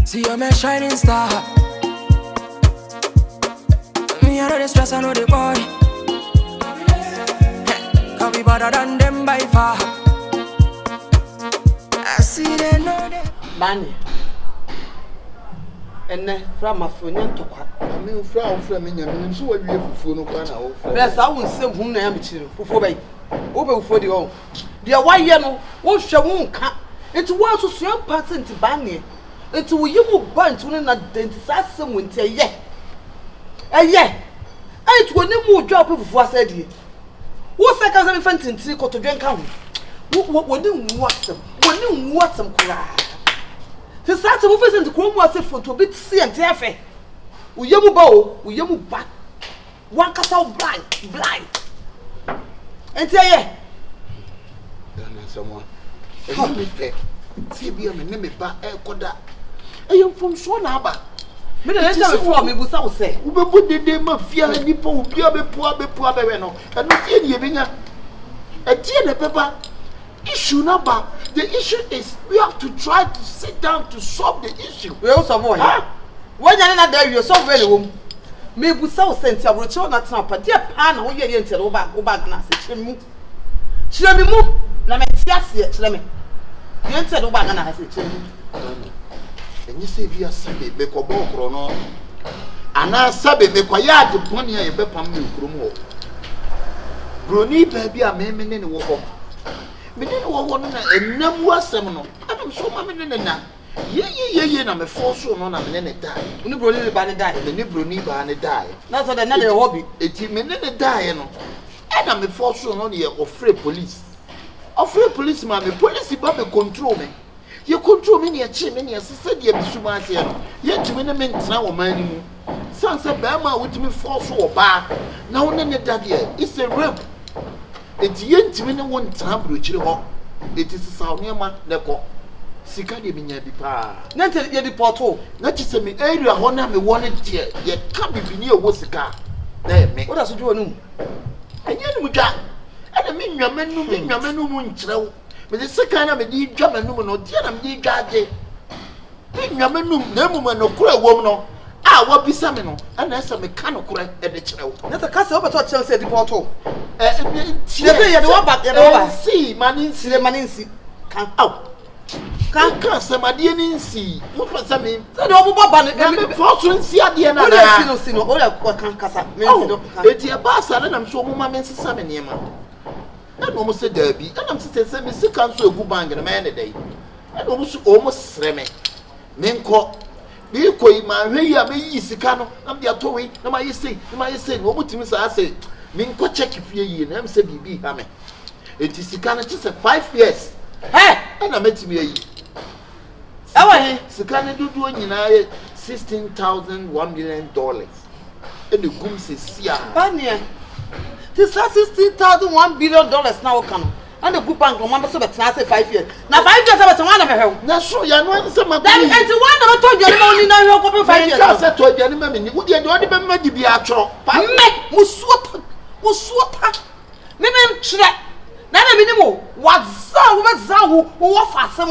See you're my shining star. Me, I know the stress, I know the boy. Can't be better than them by far. I see they know them. Manny. And then from my phone to quack. I mean, from me, and so what you for no one. Bless, I will say whom I am to for me. Over for the old. Dear, why you know, what shall won't come? It was a swim pattern to Banny. Until you will burn to an identify someone say, yeah. Yeah. I would no more drop of what I said here. What's like as an infant in Trico to drink out? What do you want them? What do you want some cry? The start of moving into Chrome was if to a bit see and tear. We yamu bow, we yamu back. One castle blind. And say, yeah. Someone. See, be a name back, Koda. I am from Swanaba. Me the letter before me was out say. Who put the name of fear and people who be a poor, and not any a dear pepper. Issue number. The issue is we have to try to sit down to solve the issue. We also more. When you're not there, you're so very home. Me was so sent your return at top, but dear pan, who you enter go back, and I said, Chilemu, Lamentias, Chilemi. You enter go back, and I said, And you say, we are Sabi, Becobo Chrono. And I Sabi, Becoyat, the pony, a bepam, Grumo. Bruni, baby, a man in the walk. Me didn't want and no more seminal. I'm so mammy now. Ye, I'm a force on a minute die. You brony by the die, The Nibruni by the die. That's what another hobby. It's a minute die, and I'm a force on here of free police. Of free policeman, the police about control me. You control me near Chimney as I said, you be so much here. Yet to win a minute now, man. Sansa Bama with me force or bar. Now, none of that here. It's a rape. It's yet to win one time, which you walk. It is a sound near my neck. Sikadi minya bipa. Not yet the portal. Not just a me area honor me wanted here, yet can't be near Wasika. There, me. What does it do? And yet we got. And I mean, your men who moon travel. But the second I'm a deep jam and no dear, I'm deep judge. Your men, no woman, no cruel woman. Ah, what be salmon, and that's a mechanical at the child. that's a castle over to Chelsea at the portal. See, man, see the man see. Come out. Can't say my dear see. What was I mean? I don't fortune see at the end of the no, all of what can Casa. It's a bass, and I'm so mamma salmon near man. I almost said Derby, and I'm saying, Mr. Council, good bang in a man a day. I almost reme. Men call. Be quay my way, I may use the canoe. I'm the toy. No, I say, what to Miss I say. Men co check if ye and I'm say, be hammer. It is the canoe just 5 years. Hey, And I met me. oh, Sakana do $16,000 $1 million. And the goom says, Sia. Banya. This has $16,000 $1 billion now come. And the good bank remember so but I say 5 years. Now 5 years about one of her. Now, so you know, some of Then and one of told you only now you couple 5 years. I said to a gentleman, would you only remember to be a chop? Muswata. Maybe try. Now a minimum. What's who fasten?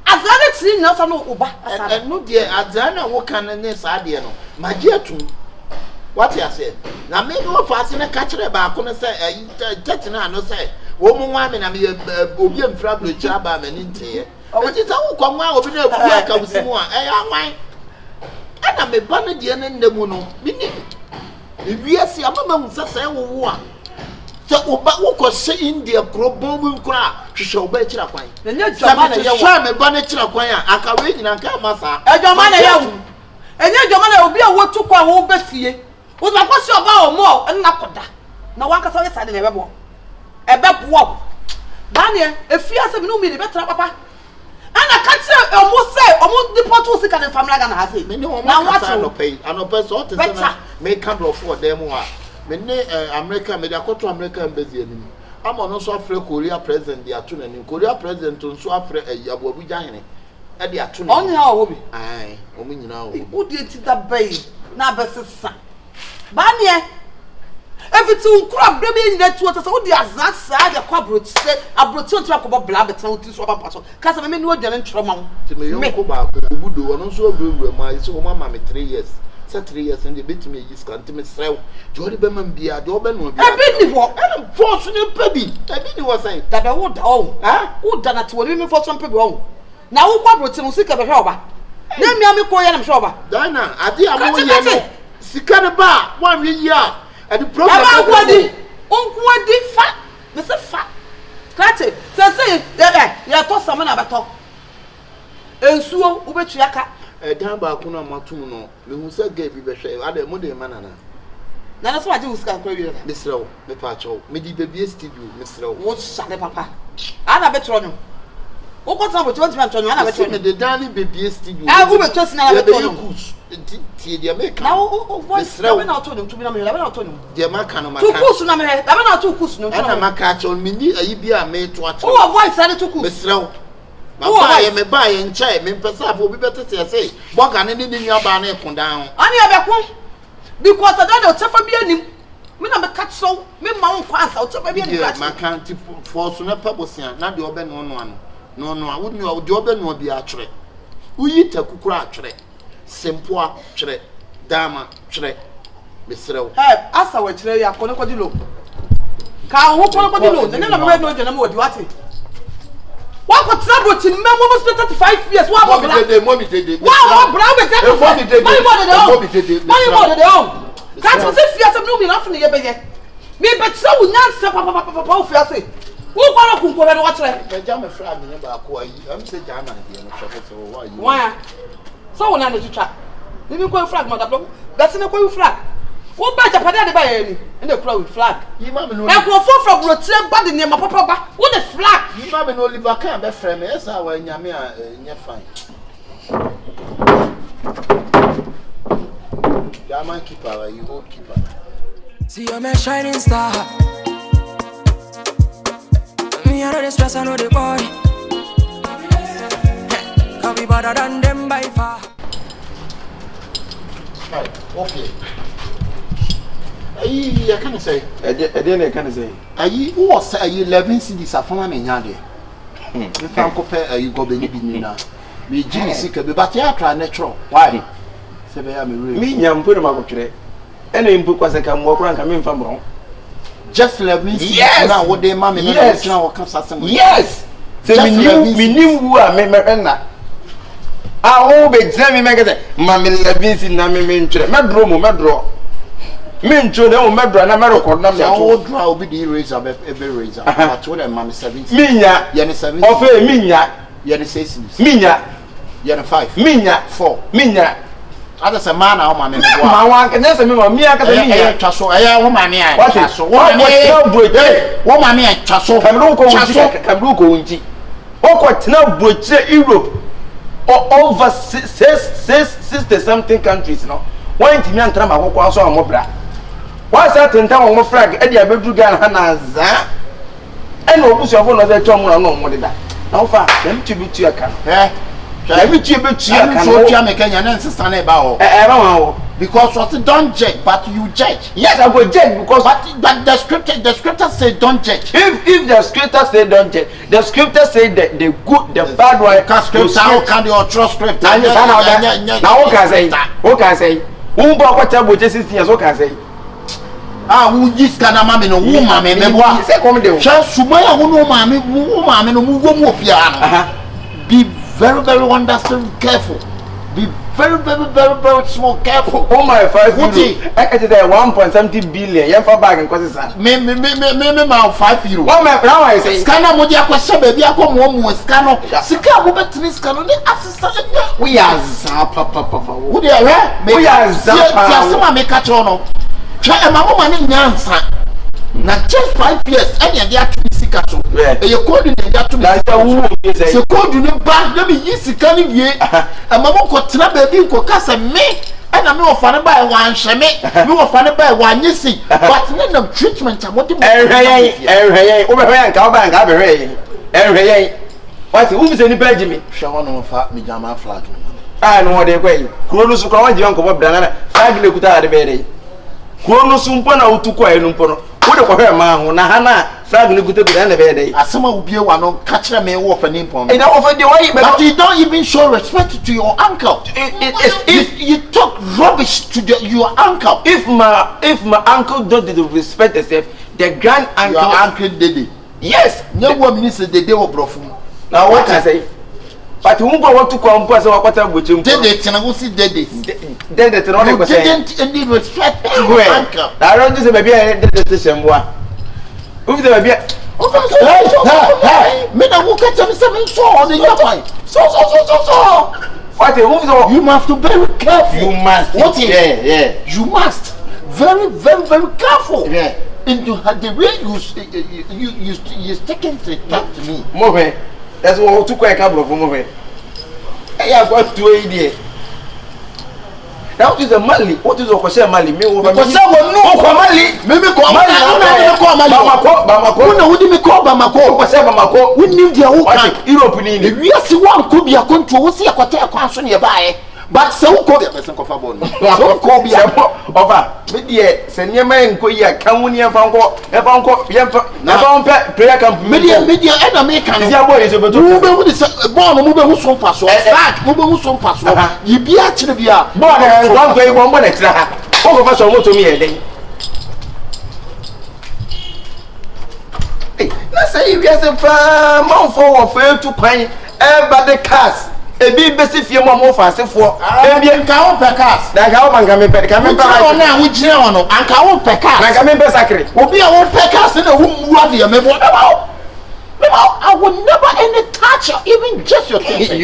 As I see nothing over. And no, dear, Adana, what can a nest idea? My dear, too. What you say? Now, maybe we'll fasten a catcher about, couldn't say, touching her, no say. Woman, woman, I'm a Bobian trouble, Jabba, and in here. Oh, it is all come out of the work of Samoa. I and I'm a banadian in the moon. Meaning, if we are see a mamma, such a war. So, but what was saying, dear Crobom cry, she shall bet you a quay. Then you're Jamana, a bonnet choir, I can wait in a camasa. A Jamana, and your Jamana will be a word to quite old Bessie. Was my question about more and not that. No one can say I never walk. A bad walk. Daniel, if you have no meaning, better, Papa. And I can't say almost say, almost the portal sick and family and I say, now what I pay, and a person better make couple for them. Many American, maybe I go to American busy. I'm also afraid Korea president, they are tuning in Korea president, so afraid a Yabu Jani. And they are tuning on how hobby. Aye, woman, you know, who did that bay? Now, best son. Banya, everything crab baby net to us. What the azasa, the quabro said, I brought you to a blabber to swap pass. Cause I mean, no one trauma. To me, you go back, would do, and also my so mamma 3 years. 3 years and the bit me is can't sell. Jody Beman be a Doben will be a bit of and fortunate baby. I didn't was saying that I would own. Ah, who done it to women for some people? Now, who quabro to sick of a robber? Let me have a coy and shower. Diana, I did a Sikanaba 1 year and the problem Uncle fat, Mr. Fat. Catch it, say, yeah, toss someone about talk. And so, Ubechiaka. A damn bakuna matuno, the who said gave you a shave, I did Monday manana. Now that's what you can query, Miss Row, the pacho, maybe baby Steve, Miss Row. What's shut papa? I have a betrono. What was up with 20 minutes? I have a the Danny baby Steve. I will be just now. Now, what's not to them to be not to them? Dear Macano, two cushion, I have not two cushion, and I'm a catch on me, a year made to watch. Oh, why said it to Miss Row? I am a buy and chair, me perhaps will be better to say, walk on anything your banner come down. I have a one because I don't suffer being me not catch so, me mount pass out of my county for sooner purpose, not the open one. No, I wouldn't know the open will be a tray. We eat a kukra tray, simple tray, dama tray, Mr. Hey, as I were tray, I couldn't go. Can't walk on the road, and then I read no general what you are. What was trouble to me? 35 years. What was the mommy did it? Wow, brother, that's what if you have no enough in the year. Me, but so not papa fiancé. Who want to go and watch it? I'm a flag in the back. I'm saying, why? So when I need to chat, let me go flag, mother. That's in a coil flag. What better Paddy by any? And the crowd flag. You mamma no. I go from Rotten body near my papa. What a flag! You mamma no live a camp, best friend. Yes, I will Yamia, you're fine. Yaman keeper, you old keeper. See, I'm a shining star. Me, I know the stress, I know the boy. Can't be better than them by far. Right, okay. I can't say. I can't say. Who was 11 cities are from me? If I compare, you go baby now. Me, Jimmy, sick, but you try natural. Why? Say, me, young put him up today. And the input was I can walk around coming from home. Just 11 cities. Yes, now what they mammy, yes, now comes at some. Yes, so we knew who are member. I hope examine magazine. Mammy, 11 cities, Nammy, my draw. Men to the member and American number. I will draw be the razor, every razor. I told them, Mammy 17. Minya, Yanni 7. Of a Minya, Yanni 6. Minya, Yanni 5. Minya, 4. Minya. Others a man, our mammy. My one can answer me, Mia, Chasso. I am woman. What is so? What mammy, Chasso, Cabruco, Inti. Oh, what now, Butcher, Europe. Over 60 something countries, no. Why didn't you tell me what I'm more? What's that in town of flag? Eddie, I bet you can Hanaza. And what was your phone of that Tom? What did that? How far? Let me to your account. Let me to your American and sister about. I don't know. Because what don't judge, but you judge. Yes, I will judge because but the scripture say don't judge. If the scripture say don't judge, the scripture say that the good, the bad one can scripture. How can you trust scripture? Now what can I say? What can I say? Who bought what about just 16 years? What can I say? Ah, who is can a mammy no woman, maybe say come there. Shall Sumaya who mammy, woman, who be very, very wonderful, careful. Be very small, careful. Oh my 5 I can say 1.70 billion. Yeah, for bag and causes that. Me, 5 euro. What my now I say, Scanner Modia question, baby, I come home with Scanner. Sika, who bet me Scanner, the assistant. We are Zappa. Who they are? We are Zappa. Some make a chono. Try a mamma in Yansa. Now, just 5 years, and you're to be sick at all. You're calling that to me. So, called you back, let me use the kind of year. A mamma got trap a big cocas and me, and I'm not funny by one shame. You were funny by one, you see. But none of treatment, I want to over here and come back. What who's any Benjamin? Shall one fat me jama flag. I know what they're going. Kurus, call your uncle, banana, fag look at the baby. Kono sumpana utuko enumpono. Wo de kohwe ma ho na hana flag ni gutebu na be dey. Asamoah ubie wa no ka kire me wo fa ni pon. And over the way but you don't even show respect to your uncle. If you talk rubbish to your uncle. If my uncle don't respect himself, the grand uncle your uncle Dede. Yes, no one minister Dede wo brofo. Now what I say? But who go want to come pass our quarter with him? Dede tina go see Dede. Dede tina no go say. Didn't any respect to your uncle. I don't just baby Dede to semwa. Who the baby? Me na wo catch me say so on the yapai. So. What you must be very careful. You must. What yeah. You must very careful. Yeah. Into the way you sticking to talk to me. Move. That's what to quite couple of move. I have got to idea. That is a Mali. What is a Mali? Me over. Because Mali. Maybe call Mali. Bamako. No, we didn't call Bamako. Bamako. We need the whole European. If we are see one could be a control, see a quarter constant nearby. But so called a person of a bone. So called be over. Media, send your man, Koya, Kamunia Fanko, Evanko, Yampa, prayer camp, media, and American. Your is about to move this born, move who's so fast. Move who's so fast. You be actually be a born and one way, one extra. All of us are to me a day. Let's say if you have a mouthful of fail to pine, but the cast. Ebi besi fie mo mo fase fo ebi nka wo pekas na nka wo banka me pede ka me pa na wo gire wono anka wo pekas na nka me be sakre obi a wo pekas na wo mu ade me bo I will never any touch you even just your thing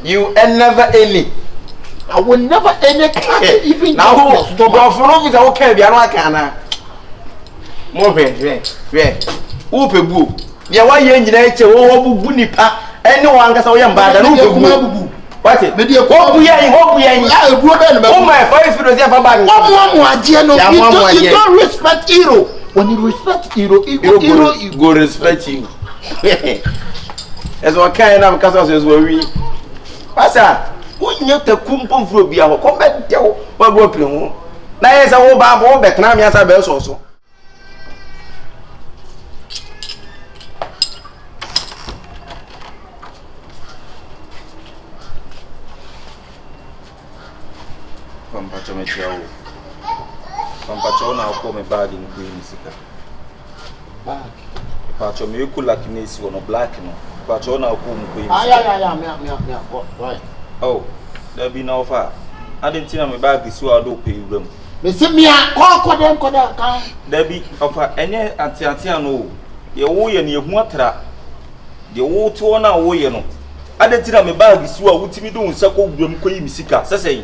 you never any I will never any touch even now go for no visa wo ka bia no aka na mo hwe wo pebu ye wa ye nyina eche wo bubu nipa anyone can say, "Bad." What it? Maybe a copy. I will go oh my 5 years ever back. You don't respect hero. When you respect hero, you go respect you. As what kind of castles is where we. Pasa, when you take kumpum for be our combat, what go play? Now is a whole babo, but now yes, I bells also. Pampacho na uko me bag in green sika. Bag. Pampacho me ku lakinesi wono black no. Pampacho na uko mu ko yin. Me. Why? Oh, there be no offer. I didn't think me bag is so ado pay room. Me say me ko dem kan. There be offer enye anti no. Ye wo ye ne ehu atra. De wo to na wo ye no. I didn't think me bag is so a wutimi do nsa ko wudum ko yin sika. Sesey.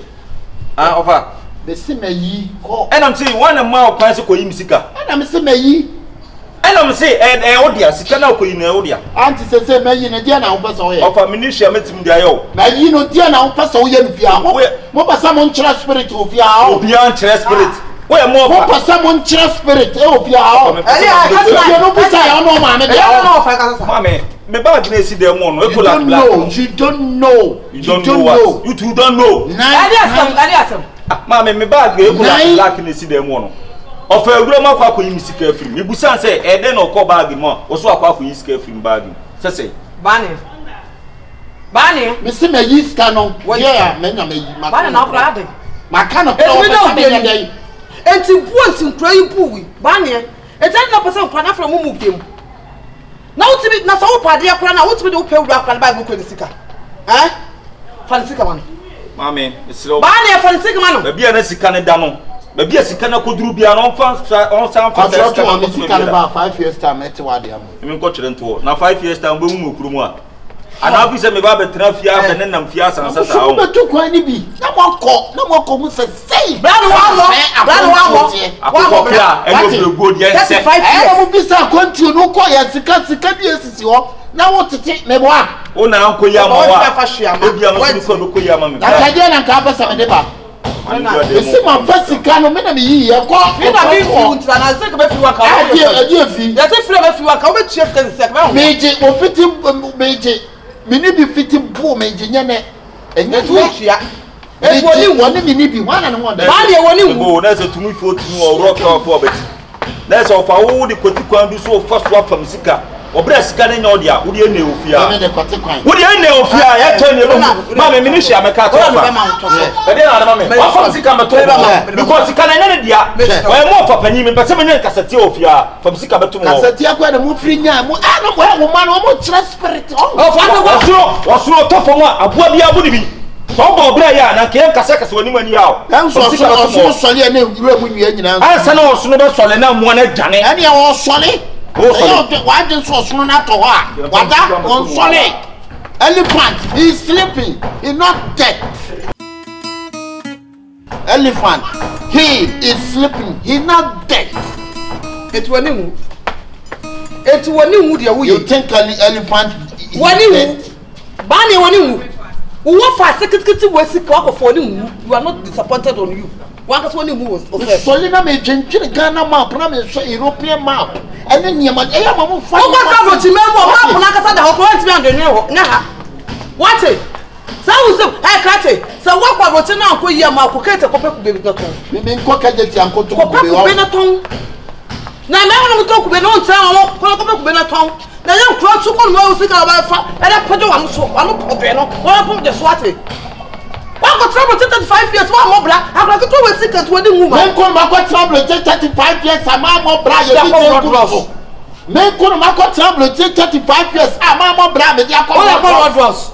Ah, offer. The same ye call. And I'm saying one amount of ko yimsika. And I'm saying me. And I'm saying odia sika na ko yin odia. Auntie say me yin dia na wo pesa wo ye. Ofa ministry metim dia yo. Na yin no dia na wo pesa wo ye mfia. Mo pesa mo nchira spirit wo fia. Obi an nchira spirit. Wo ye mo pesa mo nchira spirit e wo fia. Eli no pesa ya no ma me. Ya no fa ka sa. Mama me ba gina si dem no e ko la black. You don't know. You don't know. You two don't know. Ali asam. Mama me bag e ko black ni si dem no. Ofa ewura ma kwa koyi misika afiri. Me busan say e de no ko bag mo. Wo so akwa koyi misika afiri bag. Sese. Bani. Me se me yi ska no. Yeah, me nya me yi ma. Bani na okra de. Ma ka no ko me dey. Enti buonti nkra yi buwi. Bani. E tan na person kwa na from mu gem. Na utimi na so pade akra na utimi de upe ewura akra bag ko ni sika. Fa ni sika man. Mame, slow. Bani e fa ni sika man. Ba bia na sika ne da no. Ba bia sika na koduru bia no on san fa sika na ba 5 years time ete wa de am. Me ko kire nto na 5 years time be mu okuru mu a. Ana bi se me ba be tra fia be ne nam fia san sasa o. Be to kwan ni bi. Na mo ko mu se sei. Brado wa mo. Akoko bia e go go dia se. E mo bi sa kontu no ko ya sika bi esisi ho. Na wo tete me bo a. O na anko ya ma wa. Obi am so ko ya ma me. Akaje na nka pesa me de ba. Ese ma fasika no me na me yi ye ko. Me na bi fu ntra na se ka be fi wa ka. Ade fi. Ya se fi be fi wa ka o be chef kan se ka. Meje o fiti meje. Me ni bi fiti bu meje nya ne. Enye tu ya. e woni mi ni bi wana no won da ba de woni go na se tumi fo tumi o rock off obeti na se ofa wo de kwati kwan bi so fa so afam sika obra sika ne nya odia wo de ne ofia me de kwati kwan wo de ne ofia ya twa ne ma me ni hia me ka to fa e de na ma me wa fam sika me to because sika na ne dia o mo fa panyi me pese me ne kasete ofia fam sika beto mo kasete akwa na mo firi nya mo no mo ma no mo chira spirit o fa wasuro to fo mo aboa bia bu ni bi so bo bra ya na ke kasa woni mani yawo so sole na wura mu nua nyina ansa na o so no be sole na mo na dwane ani ya o sole why didn't so not to what that on solid elephant he is sleeping he not dead elephant he is sleeping he not dead it woni hu de wo you think an elephant woni hu ba ne woni hu wo fa sekiti wo sika akofo ni hu you are not disappointed on you one case woni hu was solid na me twentwene Ghana map na me so European map ene niam e ya mamu fa o kwa ka ti memo map na kasa da ho ko ntimi andene ho nya ha what sa wo so e krate sa wo kwa boti na anko yi ma ko kete ko peku bebi na ton me nko kageti anko to ko be wo na ton na me ho no to ku be no ntan wo ko peku be na ton na yan kro tu ko no wo sika ba fa e da pedo wa no so wa no podo no wo pom de so ate wa ko trouble 35 years wa mo bra akra ko to we sika to woni hu ma men ko ma ko trouble 35 years ama mo bra ye bi de men ko ma ko trouble 35 years ama mo bra me dia ko wo dross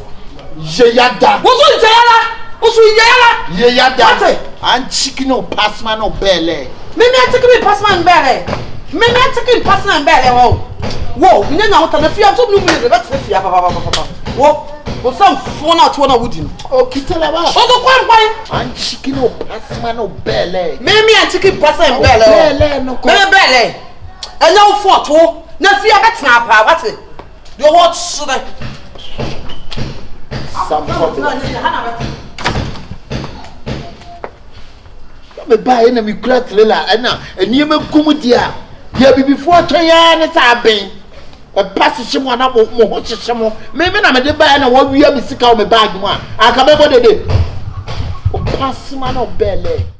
je yada wo so ye yada an chicken no pass man no belle me chicken pass man belle me chicken pass man belle wo me na wota na fia so no mu be bet fia papa wo some phone out one woodin o kitela ba o do kwan an chicken no pass man no belle me and chicken pass man belle no ko me belle enya wo foto na fia bet na pa what you what should I some photo me buy na me kura trailer na eniema gumu dia dia before toya ne saben e pass shimo na mo ho shimo me na me de buy na wo wia me sika o me bag mu a akabe bo dede o pass man o belle